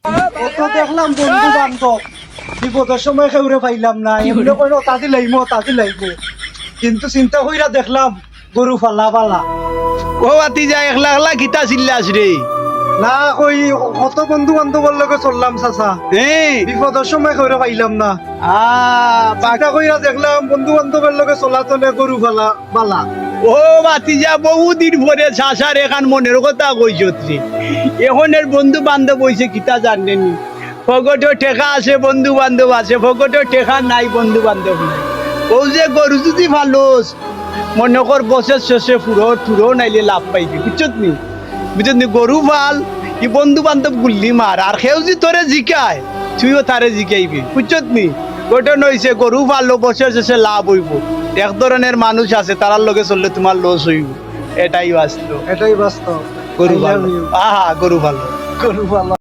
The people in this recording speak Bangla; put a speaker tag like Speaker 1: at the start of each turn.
Speaker 1: কত দেখলাম বন্ধু বান্ধব বিপদের সময় কেউরে পাইলাম না এমনি কইল তাতি লাইব কিন্তু চিন্তা কইরা দেখলাম গরু ফালা বালা
Speaker 2: ও আতি যা একলা একলা গীতা চিল্লাস রে।
Speaker 1: না কই কত বন্ধু বান্ধবের লগে চললাম চাচা
Speaker 2: হ্যাঁ
Speaker 1: বিপদের সময় কেউরে পাইলাম না চিন্তা কইরা দেখলাম বন্ধু বান্ধবের লগে চলে গরু ফালা বালা
Speaker 2: ও বাতিজা বহুদিন পরে শাসার এখান মনের কথা কইছত রে। এখনের বন্ধু বান্ধব হইছে কিতা জানেনি, ফগটেও টেকা আছে বন্ধু বান্ধব আছে, ফগটেও টেকা নাই বন্ধু বান্ধব নাই। ও যে গরু যদি ভালোস মনে কর গছের শেষে ফুরো নাইলে লাভ পাইবি, বুঝছত নি বুঝছত নি। গরু ভাল ই বন্ধু বান্ধব গুল্লি মার আর সেও যদি তোরে জিকায় তুইও তারে জিকাইবি, বুঝছত নি। ওটা নইছে গরু ভালো বছর শেষে লাভ হইব। এক ধরনের মানুষ আছে তারার লগে চললে তোমার লস হইব, এটাই বাস্তব।
Speaker 1: এটাই বাস্তব।
Speaker 2: গরু ভালো, আহা গরু ভালো।
Speaker 1: গরু ফালা